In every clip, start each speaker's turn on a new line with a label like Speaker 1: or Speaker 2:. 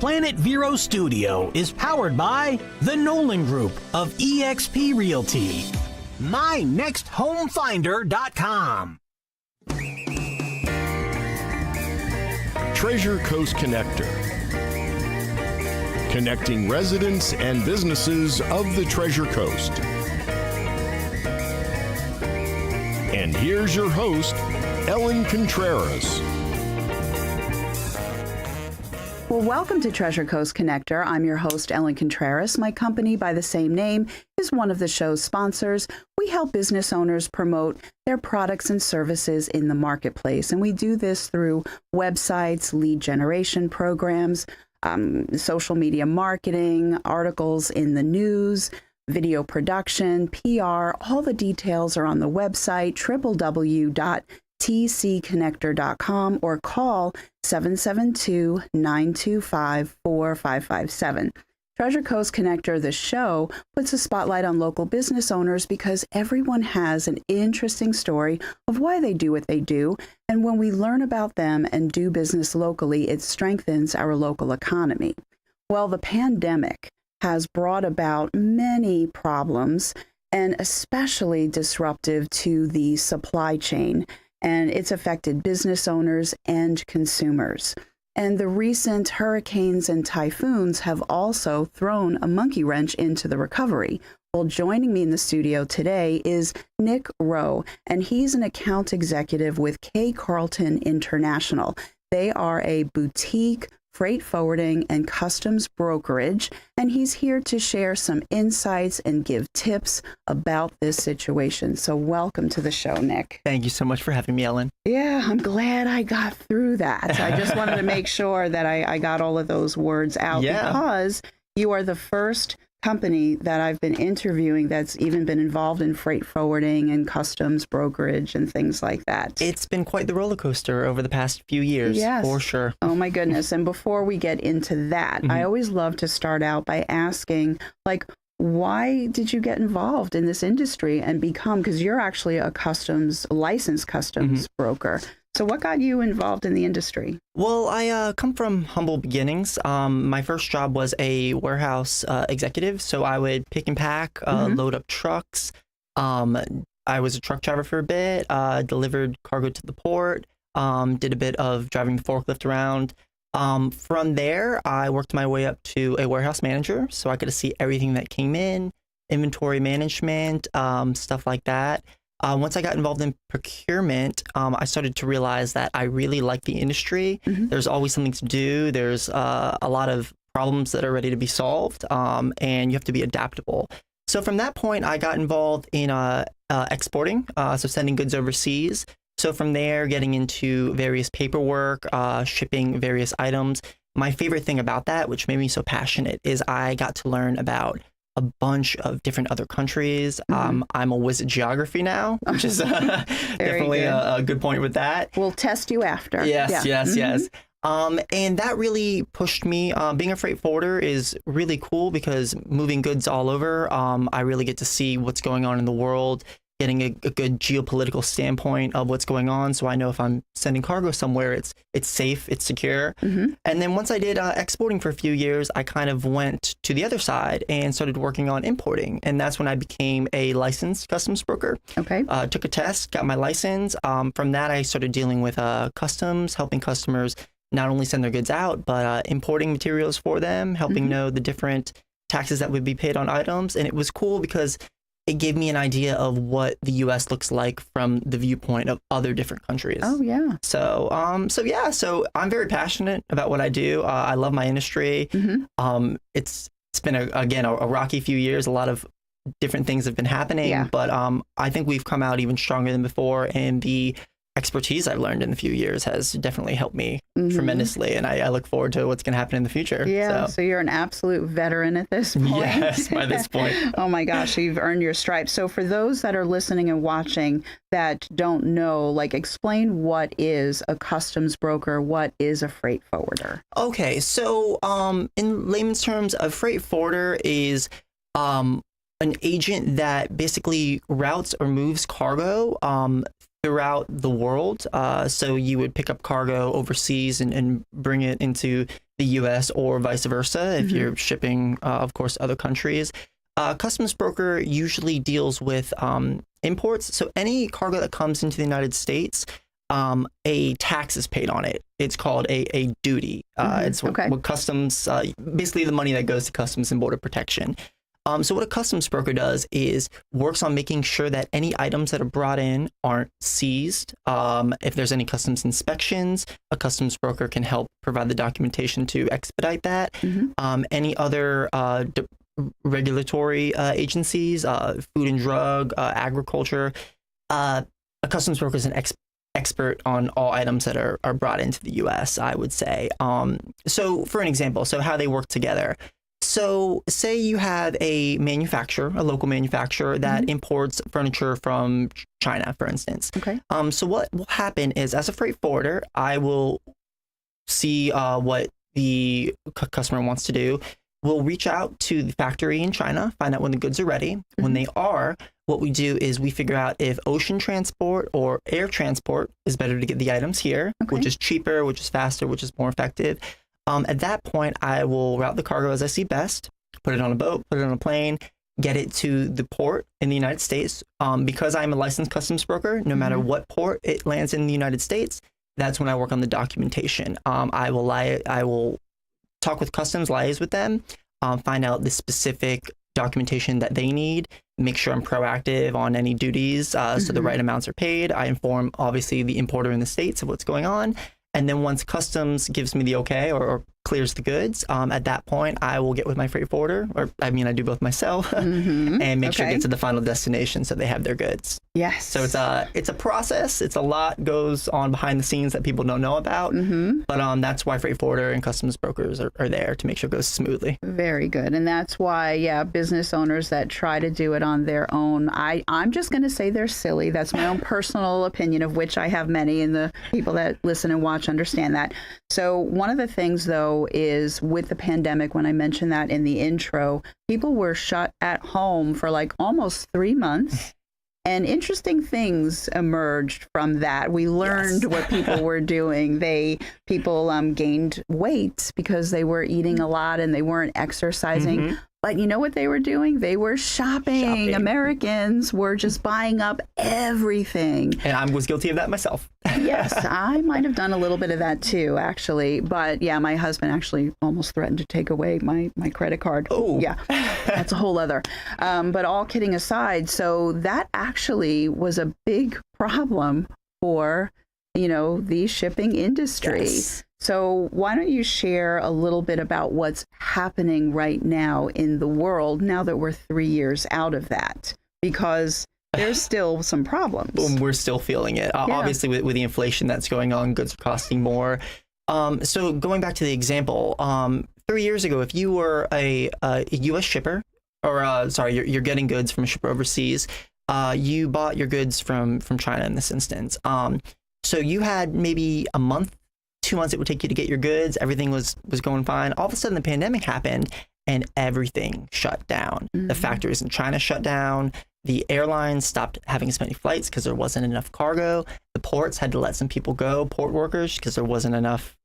Speaker 1: Planet Vero Studio is powered by the Nolan Group of eXp Realty. MyNextHomeFinder.com.
Speaker 2: Treasure Coast Connector. Connecting residents and businesses of the Treasure Coast. And here's your host, Ellen Contreras.
Speaker 3: Well, welcome to Treasure Coast Connector. I'm your host, Ellen Contreras. My company by the same name is one of the show's sponsors. We help business owners promote their products and services in the marketplace. And we do this through websites, lead generation programs, social media marketing, articles in the news, video production, PR. All the details are on the website, www.tcconnector.com, or call 772-925-4557. Treasure Coast Connector, the show, puts a spotlight on local business owners because everyone has an interesting story of why they do what they do. And when we learn about them and do business locally, it strengthens our local economy. Well, the pandemic has brought about many problems and especially disruptive to the supply chain. And it's affected business owners and consumers. And the recent hurricanes and typhoons have also thrown a monkey wrench into the recovery. Well, joining me in the studio today is Nick Rowe, and he's an account executive with KCarlton International. They are a boutique freight forwarding and customs brokerage, and he's here to share some insights and give tips about this situation. So welcome to the show, Nick.
Speaker 4: Thank you so much for having me, Ellen.
Speaker 3: Yeah, I'm glad I got through that. I just wanted to make sure that I got all of those words out because you are the first company that I've been interviewing that's even been involved in freight forwarding and customs brokerage and things like that.
Speaker 4: It's been quite the roller coaster over the past few years, for sure.
Speaker 3: Oh my goodness. And before we get into that, I always love to start out by asking, why did you get involved in this industry and become, because you're actually a licensed customs broker. So what got you involved in the industry?
Speaker 4: Well, I come from humble beginnings. My first job was a warehouse executive. So I would pick and pack, load up trucks. I was a truck driver for a bit, delivered cargo to the port, did a bit of driving the forklift around. From there, I worked my way up to a warehouse manager. So I got to see everything that came in, inventory management, stuff like that. Once I got involved in procurement, I started to realize that I really like the industry. There's always something to do. There's a lot of problems that are ready to be solved, and you have to be adaptable. So from that point, I got involved in exporting, so sending goods overseas. So from there, getting into various paperwork, shipping various items. My favorite thing about that, which made me so passionate, is I got to learn about a bunch of different other countries. I'm a whiz at geography now, which is definitely a good point with that.
Speaker 3: We'll test you after.
Speaker 4: Yes. And that really pushed me. Being a freight forwarder is really cool because moving goods all over, I really get to see what's going on in the world, getting a good geopolitical standpoint of what's going on. So I know if I'm sending cargo somewhere, it's safe, it's secure. And then once I did exporting for a few years, I kind of went to the other side and started working on importing. And that's when I became a licensed customs broker.
Speaker 3: Okay.
Speaker 4: Took a test, got my license. From that, I started dealing with customs, helping customers not only send their goods out, but importing materials for them, helping know the different taxes that would be paid on items. And it was cool because it gave me an idea of what the U.S. looks like from the viewpoint of other different countries.
Speaker 3: Oh, yeah.
Speaker 4: So I'm very passionate about what I do. I love my industry. It's been, a rocky few years. A lot of different things have been happening, but I think we've come out even stronger than before. And the expertise I've learned in a few years has definitely helped me tremendously. And I look forward to what's going to happen in the future.
Speaker 3: Yeah, so you're an absolute veteran at this point.
Speaker 4: Yes, by this point.
Speaker 3: Oh my gosh, you've earned your stripes. So for those that are listening and watching that don't know, explain what is a customs broker, what is a freight forwarder?
Speaker 4: Okay, so in layman's terms, a freight forwarder is an agent that basically routes or moves cargo throughout the world. So you would pick up cargo overseas and bring it into the U.S. or vice versa if you're shipping, of course, other countries. Customs broker usually deals with imports. So any cargo that comes into the United States, a tax is paid on it. It's called a duty. It's what customs, basically the money that goes to Customs and Border Protection. So what a customs broker does is works on making sure that any items that are brought in aren't seized. If there's any customs inspections, a customs broker can help provide the documentation to expedite that. Any other regulatory agencies, food and drug, agriculture, a customs broker is an expert on all items that are brought into the U.S., I would say. So for an example, so how they work together. So say you have a manufacturer, a local manufacturer that imports furniture from China, for instance. So what will happen is, as a freight forwarder, I will see what the customer wants to do. We'll reach out to the factory in China, find out when the goods are ready. When they are, what we do is we figure out if ocean transport or air transport is better to get the items here, which is cheaper, which is faster, which is more effective. At that point, I will route the cargo as I see best, put it on a boat, put it on a plane, get it to the port in the United States. Because I'm a licensed customs broker, no matter what port it lands in the United States, that's when I work on the documentation. I will talk with customs, liaise with them, find out the specific documentation that they need, make sure I'm proactive on any duties so the right amounts are paid. I inform, obviously, the importer in the States of what's going on. And then once customs gives me the okay or clears the goods, at that point, I will get with my freight forwarder, or I do both myself, and make sure it gets to the final destination so they have their goods.
Speaker 3: Yes.
Speaker 4: So it's a process. It's a lot goes on behind the scenes that people don't know about. But that's why freight forwarder and customs brokers are there to make sure it goes smoothly.
Speaker 3: Very good. And that's why, business owners that try to do it on their own, I'm just going to say they're silly. That's my own personal opinion, of which I have many, and the people that listen and watch understand that. So one of the things, though, is with the pandemic, when I mentioned that in the intro, people were shut at home for like almost 3 months. And interesting things emerged from that. We learned what people were doing. People gained weight because they were eating a lot and they weren't exercising. But you know what they were doing? They were shopping. Americans were just buying up everything.
Speaker 4: And I was guilty of that myself.
Speaker 3: Yes, I might have done a little bit of that too, actually. But yeah, my husband actually almost threatened to take away my credit card.
Speaker 4: Oh.
Speaker 3: Yeah, that's a whole other. But all kidding aside, so that actually was a big problem for, the shipping industry.
Speaker 4: Yes.
Speaker 3: So why don't you share a little bit about what's happening right now in the world now that we're 3 years out of that? Because there's still some problems.
Speaker 4: We're still feeling it. Obviously, with the inflation that's going on, goods are costing more. So going back to the example, 3 years ago, if you were a U.S. shipper, or you're getting goods from a shipper overseas, you bought your goods from China in this instance. So you had maybe a month, 2 months it would take you to get your goods. Everything was going fine. All of a sudden, the pandemic happened and everything shut down. The factories in China shut down. The airlines stopped having as many flights because there wasn't enough cargo. The ports had to let some people go, port workers, because there wasn't enough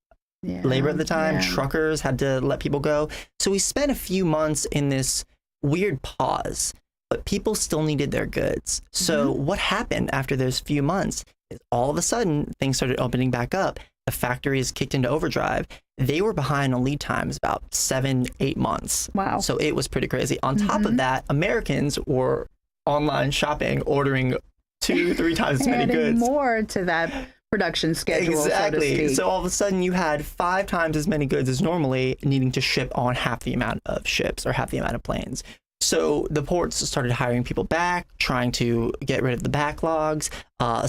Speaker 4: labor at the time. Truckers had to let people go. So we spent a few months in this weird pause, but people still needed their goods. So what happened after those few months is all of a sudden things started opening back up. The factories kicked into overdrive. They were behind on lead times about 7-8 months.
Speaker 3: Wow.
Speaker 4: So it was pretty crazy. On top of that, Americans were online shopping, ordering 2-3 times as many goods.
Speaker 3: More to that production schedule,
Speaker 4: exactly.
Speaker 3: so to speak.
Speaker 4: So all of a sudden you had 5 times as many goods as normally, needing to ship on half the amount of ships or half the amount of planes. So the ports started hiring people back, trying to get rid of the backlogs.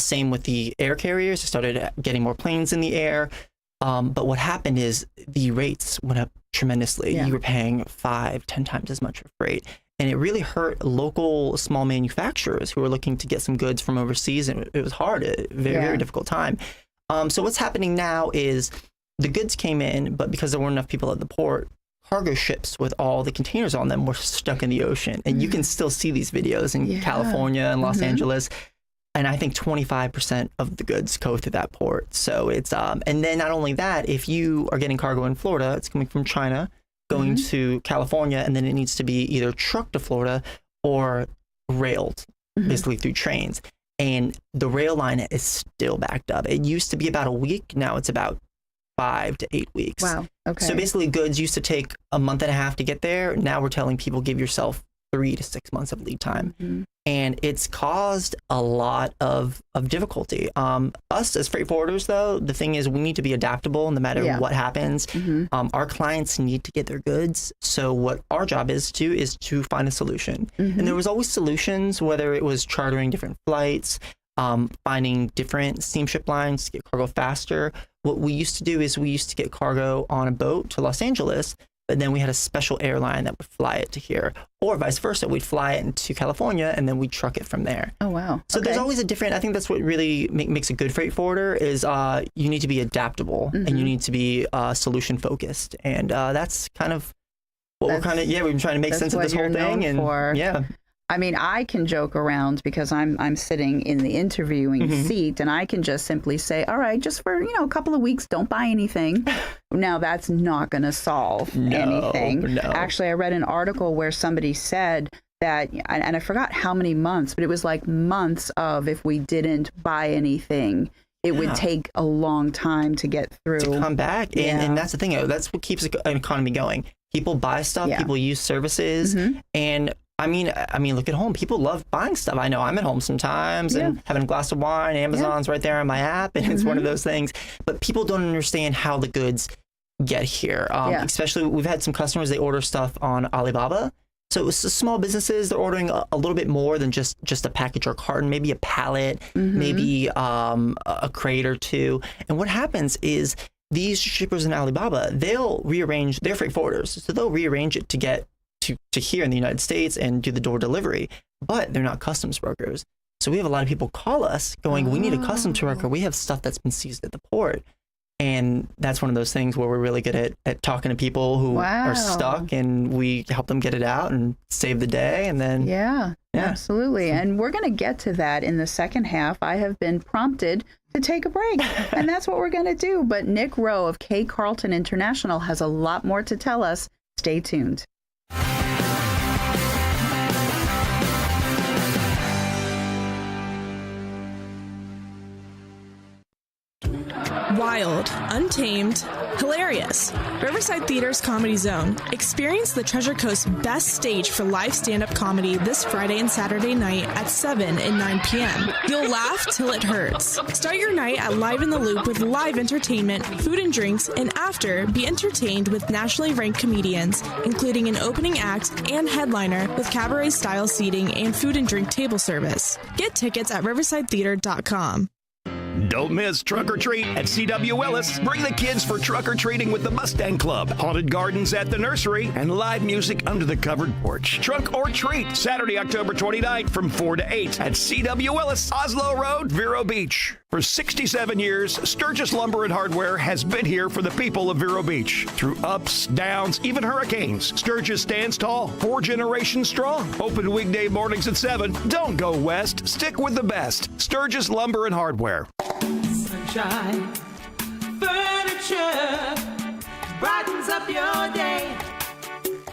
Speaker 4: Same with the air carriers. They started getting more planes in the air. But what happened is the rates went up tremendously. You were paying 5-10 times as much for freight. And it really hurt local small manufacturers who were looking to get some goods from overseas. And it was hard, a very difficult time. So what's happening now is the goods came in, but because there weren't enough people at the port, cargo ships with all the containers on them were stuck in the ocean. And you can still see these videos in California and Los Angeles. And I think 25% of the goods go through that port. So it's, and then not only that, if you are getting cargo in Florida, it's coming from China, going to California, and then it needs to be either trucked to Florida or railed, basically through trains. And the rail line is still backed up. It used to be about a week. Now it's about 5 to 8 weeks.
Speaker 3: Wow. Okay.
Speaker 4: So basically goods used to take a month and a half to get there. Now we're telling people give yourself 3 to 6 months of lead time. And it's caused a lot of difficulty. Us as freight forwarders, though, the thing is we need to be adaptable no matter what happens. Our clients need to get their goods. So what our job is to find a solution. And there was always solutions, whether it was chartering different flights, finding different steamship lines to get cargo faster. What we used to do is we used to get cargo on a boat to Los Angeles, but then we had a special airline that would fly it to here, or vice versa. We'd fly it into California and then we'd truck it from there.
Speaker 3: Oh, wow.
Speaker 4: So there's always a different, I think that's what really makes a good freight forwarder is you need to be adaptable and you need to be solution focused. And that's kind of what we've been trying to make sense of this whole thing. And yeah.
Speaker 3: I mean, I can joke around because I'm sitting in the interviewing seat, and I can just simply say, all right, just for, a couple of weeks, don't buy anything. Now, that's not going to solve anything.
Speaker 4: No.
Speaker 3: Actually, I read an article where somebody said that, and I forgot how many months, but it was like months of if we didn't buy anything, it would take a long time to get through.
Speaker 4: To come back. And that's the thing. That's what keeps an economy going. People buy stuff, people use services, and I mean, look at home. People love buying stuff. I know I'm at home sometimes and having a glass of wine. Amazon's right there on my app, and it's one of those things. But people don't understand how the goods get here. Especially, we've had some customers, they order stuff on Alibaba. So it's the small businesses, they're ordering a little bit more than just a package or carton, maybe a pallet, maybe a crate or two. And what happens is these shippers in Alibaba, they'll rearrange, they're freight forwarders, so they'll rearrange it to get to here in the United States and do the door delivery, but they're not customs brokers. So we have a lot of people call us going, we need a customs broker. We have stuff that's been seized at the port. And that's one of those things where we're really good at talking to people who are stuck, and we help them get it out and save the day. And then
Speaker 3: absolutely. And we're going to get to that in the second half. I have been prompted to take a break, and that's what we're going to do. But Nick Rowe of KCarlton International has a lot more to tell us. Stay tuned.
Speaker 5: Wild, untamed, hilarious. Riverside Theater's Comedy Zone. Experience the Treasure Coast's best stage for live stand-up comedy this Friday and Saturday night at 7 and 9 p.m. You'll laugh till it hurts. Start your night at Live in the Loop with live entertainment, food and drinks, and after, be entertained with nationally ranked comedians, including an opening act and headliner with cabaret-style seating and food and drink table service. Get tickets at riversidetheater.com.
Speaker 2: Don't miss Truck or Treat at C.W. Willis. Bring the kids for truck or treating with the Mustang Club, haunted gardens at the nursery, and live music under the covered porch. Truck or Treat, Saturday, October 29th from 4 to 8 at C.W. Willis, Oslo Road, Vero Beach. For 67 years, Sturgis Lumber and Hardware has been here for the people of Vero Beach. Through ups, downs, even hurricanes, Sturgis stands tall, 4 generations strong. Open weekday mornings at 7. Don't go west. Stick with the best. Sturgis Lumber and Hardware.
Speaker 6: Sunshine Furniture brightens up your day.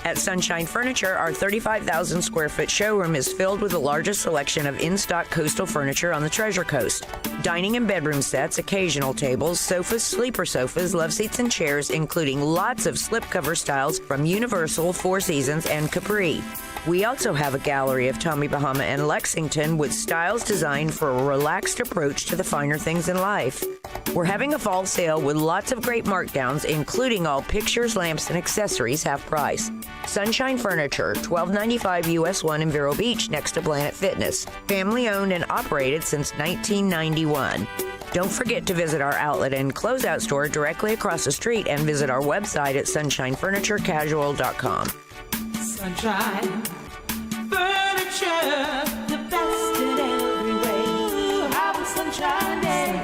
Speaker 7: At Sunshine Furniture, our 35,000 square foot showroom is filled with the largest selection of in-stock coastal furniture on the Treasure Coast. Dining and bedroom sets, occasional tables, sofas, sleeper sofas, love seats, and chairs, including lots of slipcover styles from Universal, Four Seasons, and Capri. We also have a gallery of Tommy Bahama and Lexington with styles designed for a relaxed approach to the finer things in life. We're having a fall sale with lots of great markdowns, including all pictures, lamps, and accessories half price. Sunshine Furniture, $12.95 US 1 in Vero Beach next to Planet Fitness. Family owned and operated since 1991. Don't forget to visit our outlet and closeout store directly across the street and visit our website at sunshinefurniturecasual.com.
Speaker 6: Sunshine Furniture, the best in every way. Have a sunshine day.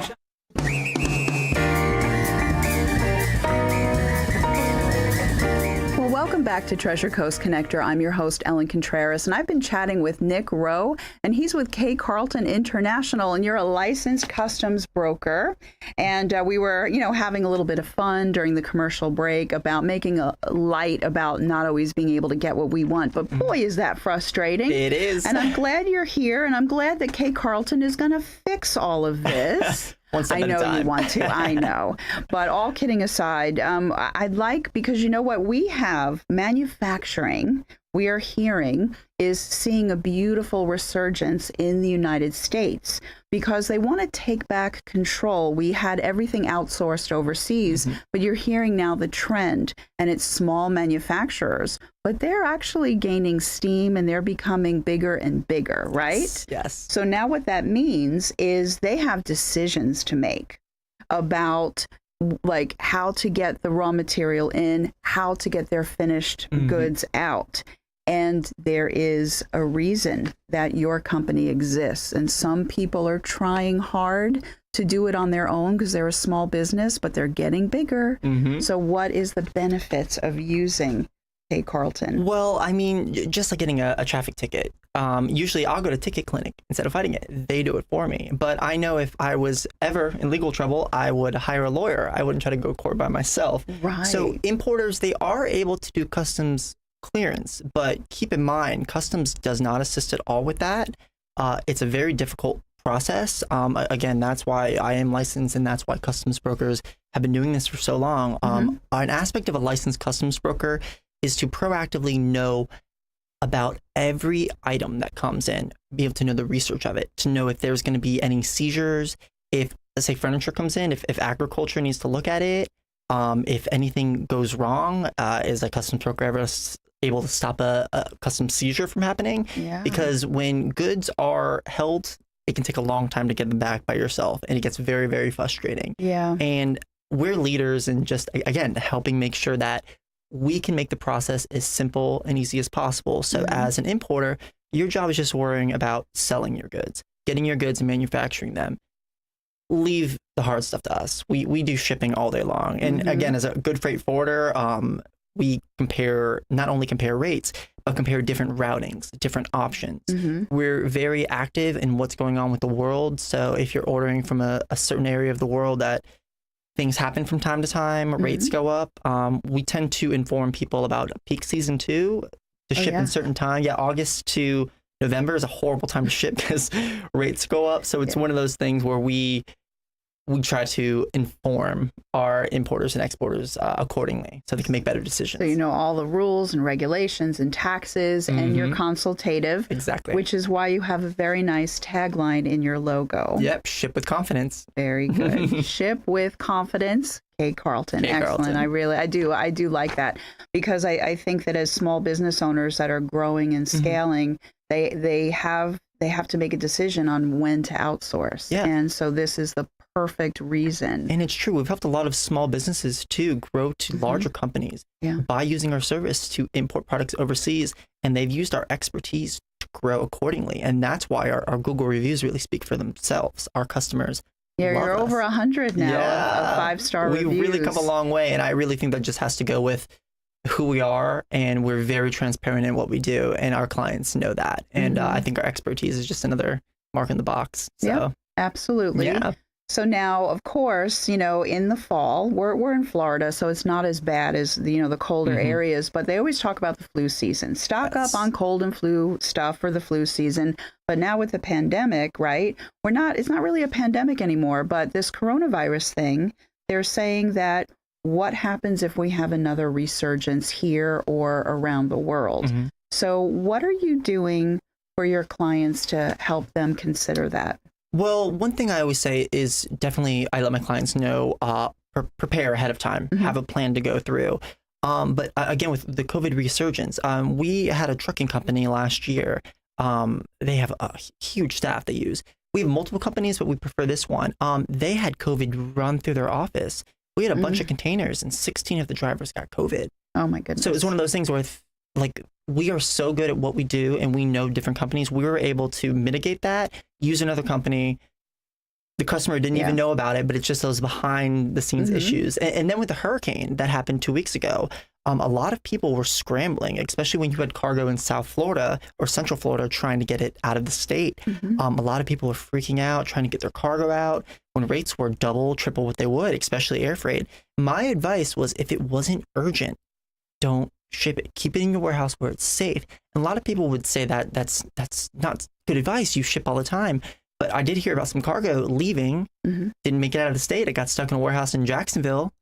Speaker 3: Well, welcome Welcome back to Treasure Coast Connector. I'm your host, Ellen Contreras, and I've been chatting with Nick Rowe, and he's with KCarlton International, and you're a licensed customs broker. And we were, having a little bit of fun during the commercial break about making a light about not always being able to get what we want. But boy, is that frustrating.
Speaker 4: It is.
Speaker 3: And I'm glad you're here, and I'm glad that KCarlton is going to fix all of this. I know you want to. I know. But all kidding aside, I'd like, because you know what? We have manufacturing, we are hearing, is seeing a beautiful resurgence in the United States because they want to take back control. We had everything outsourced overseas, but you're hearing now the trend, and it's small manufacturers, but they're actually gaining steam and they're becoming bigger and bigger, right?
Speaker 4: Yes.
Speaker 3: So now what that means is they have decisions to make about like how to get the raw material in, how to get their finished goods out. And there is a reason that your company exists. And some people are trying hard to do it on their own because they're a small business, but they're getting bigger. So what is the benefits of using KCarlton?
Speaker 4: Well, I mean, just like getting a traffic ticket. Usually I'll go to Ticket Clinic instead of fighting it. They do it for me. But I know if I was ever in legal trouble, I would hire a lawyer. I wouldn't try to go to court by myself.
Speaker 3: Right.
Speaker 4: So importers, they are able to do customs clearance, but keep in mind, customs does not assist at all with that. It's a very difficult process. Again, that's why I am licensed, and that's why customs brokers have been doing this for so long. An aspect of a licensed customs broker is to proactively know about every item that comes in, be able to know the research of it, to know if there's going to be any seizures, if, let's say, furniture comes in, if agriculture needs to look at it, if anything goes wrong, is a customs broker ever able to stop a custom seizure from happening? Because when goods are held, it can take a long time to get them back by yourself, and it gets very, very frustrating. And we're leaders in just, again, helping make sure that we can make the process as simple and easy as possible. So as an importer, your job is just worrying about selling your goods, getting your goods and manufacturing them. Leave the hard stuff to us. We do shipping all day long. And again, as a good freight forwarder, we not only compare rates, but compare different routings, different options. We're very active in what's going on with the world. So if you're ordering from a certain area of the world that things happen from time to time, rates go up, we tend to inform people about peak season too, to ship in certain time. August to November is a horrible time to ship because rates go up. So it's one of those things where we try to inform our importers and exporters accordingly so they can make better decisions.
Speaker 3: So you know all the rules and regulations and taxes, and you're consultative.
Speaker 4: Exactly.
Speaker 3: Which is why you have a very nice tagline in your logo.
Speaker 4: Yep, ship with confidence.
Speaker 3: Very good. Ship with confidence. KCarlton. Excellent. I do like that, because I think that as small business owners that are growing and scaling, they have to make a decision on when to outsource. And so this is the perfect reason.
Speaker 4: And it's true. We've helped a lot of small businesses to grow to larger companies by using our service to import products overseas. And they've used our expertise to grow accordingly. And that's why our Google reviews really speak for themselves. Our customers
Speaker 3: you're
Speaker 4: love
Speaker 3: over
Speaker 4: us.
Speaker 3: 100 now of 5-star reviews.
Speaker 4: We really come a long way. And I really think that just has to go with who we are, and we're very transparent in what we do, and our clients know that. And I think our expertise is just another mark in the box. So
Speaker 3: absolutely. So now, of course, in the fall, we're in Florida, so it's not as bad as the colder areas, but they always talk about the flu season. Stock up on cold and flu stuff for the flu season. But now with the pandemic, right, it's not really a pandemic anymore, but this coronavirus thing, they're saying that what happens if we have another resurgence here or around the world? So what are you doing for your clients to help them consider that?
Speaker 4: Well, one thing I always say is definitely I let my clients know, prepare ahead of time, have a plan to go through. But again, with the COVID resurgence, we had a trucking company last year. They have a huge staff they use. We have multiple companies, but we prefer this one. They had COVID run through their office. We had a bunch of containers, and 16 of the drivers got COVID.
Speaker 3: Oh, my goodness.
Speaker 4: So it's one of those things where, we are so good at what we do, and we know different companies. We were able to mitigate that, use another company, the customer didn't even know about it, but it's just those behind the scenes issues. And then with the hurricane that happened 2 weeks ago, a lot of people were scrambling, especially when you had cargo in South Florida or Central Florida trying to get it out of the state. A lot of people were freaking out, trying to get their cargo out when rates were double, triple what they would, especially air freight. My advice was, if it wasn't urgent, don't ship it. Keep it in your warehouse where it's safe. And a lot of people would say that that's not good advice. You ship all the time. But I did hear about some cargo leaving, didn't make it out of the state. It got stuck in a warehouse in Jacksonville.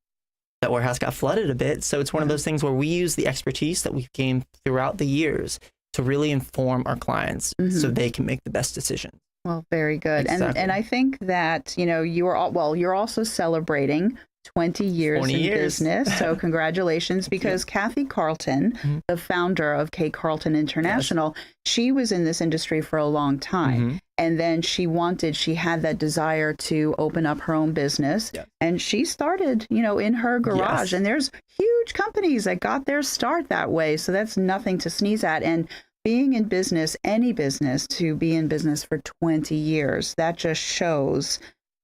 Speaker 4: That warehouse got flooded a bit. So it's one of those things where we use the expertise that we've gained throughout the years to really inform our clients so they can make the best decision.
Speaker 3: Well, very good.
Speaker 4: Exactly.
Speaker 3: And I think that, you're also celebrating 20 years in business. So congratulations, because KCarlton, the founder of KCarlton International, she was in this industry for a long time. And then she had that desire to open up her own business. And she started, in her garage. And there's huge companies that got their start that way. So that's nothing to sneeze at. And being in business, any business, to be in business for 20 years, that just shows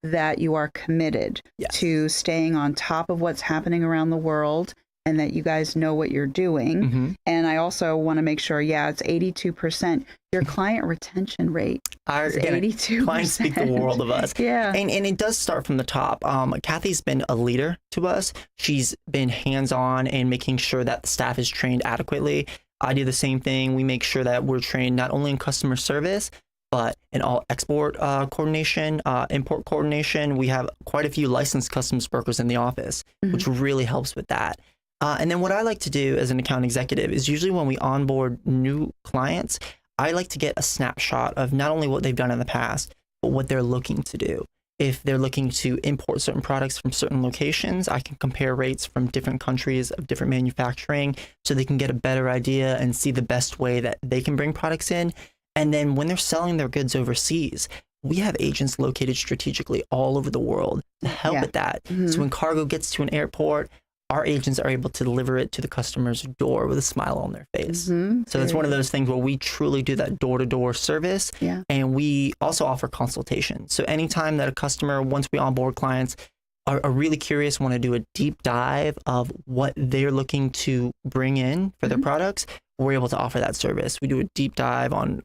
Speaker 3: that you are committed to staying on top of what's happening around the world, and that you guys know what you're doing. And I also want to make sure, it's 82%. Your client retention rate is 82%.
Speaker 4: Clients speak the world of us.
Speaker 3: And
Speaker 4: it does start from the top. Kathy's been a leader to us. She's been hands-on and making sure that the staff is trained adequately. I do the same thing. We make sure that we're trained not only in customer service, but in all export coordination, import coordination. We have quite a few licensed customs brokers in the office, which really helps with that. And then what I like to do as an account executive is, usually when we onboard new clients, I like to get a snapshot of not only what they've done in the past, but what they're looking to do. If they're looking to import certain products from certain locations, I can compare rates from different countries of different manufacturing so they can get a better idea and see the best way that they can bring products in. And then when they're selling their goods overseas, we have agents located strategically all over the world to help with that. So when cargo gets to an airport, our agents are able to deliver it to the customer's door with a smile on their face. So it's one of those things where we truly do that door-to-door service. And we also offer consultation. So anytime that a customer, once we onboard clients, are really curious, want to do a deep dive of what they're looking to bring in for their products, we're able to offer that service. We do a deep dive on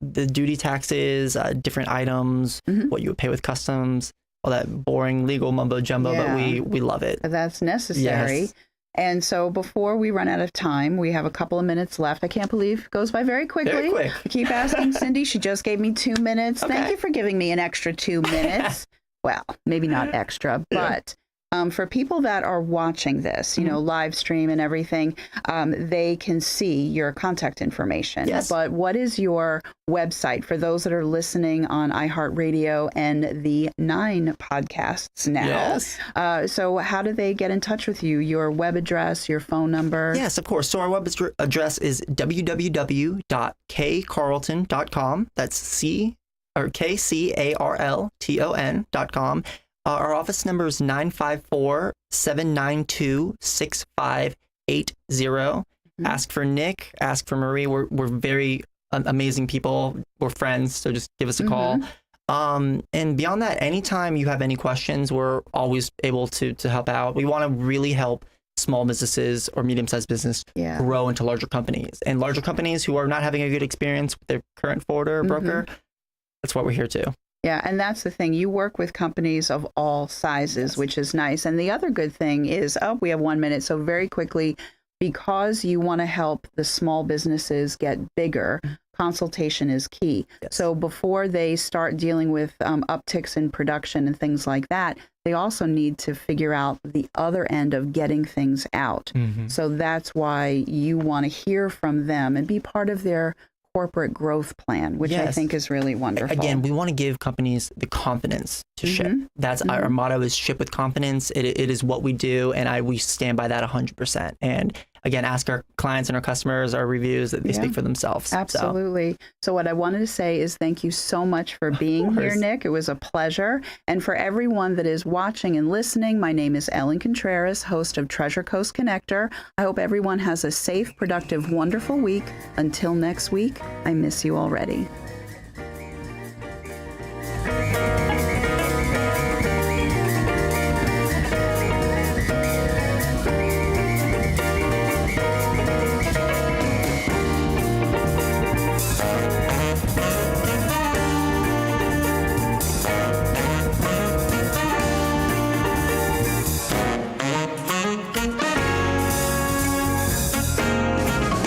Speaker 4: the duty taxes, different items, what you would pay with customs, all that boring legal mumbo jumbo, but we love it.
Speaker 3: That's necessary. And so before we run out of time, we have a couple of minutes left. I can't believe it goes by very quickly.
Speaker 4: Very quick.
Speaker 3: I keep asking Cindy. She just gave me 2 minutes. Thank you for giving me an extra 2 minutes. Well, maybe not extra, but for people that are watching this, live stream and everything, they can see your contact information. But what is your website for those that are listening on iHeartRadio and the 9 podcasts now? So how do they get in touch with you? Your web address, your phone number?
Speaker 4: Yes, of course. So our web address is www.kcarlton.com. That's KCarlton.com. Our office number is 954-792-6580. Ask for Nick, ask for Marie. We're very amazing people. We're friends, so just give us a call. And beyond that, anytime you have any questions, we're always able to help out. We want to really help small businesses or medium-sized business grow into larger companies. And larger companies who are not having a good experience with their current forwarder or broker, that's what we're here to.
Speaker 3: Yeah, and that's the thing. You work with companies of all sizes, which is nice. And the other good thing is, we have 1 minute. So very quickly, because you want to help the small businesses get bigger, consultation is key. So before they start dealing with upticks in production and things like that, they also need to figure out the other end of getting things out. So that's why you want to hear from them and be part of their corporate growth plan, which I think is really wonderful.
Speaker 4: Again, we want to give companies the confidence to ship. That's our motto, is ship with confidence. It is what we do, and we stand by that 100%. And again, ask our clients and our customers, our reviews, that they speak for themselves.
Speaker 3: Absolutely. So what I wanted to say is thank you so much for being here, Nick. It was a pleasure. And for everyone that is watching and listening, my name is Ellen Contreras, host of Treasure Coast Connector. I hope everyone has a safe, productive, wonderful week. Until next week, I miss you already.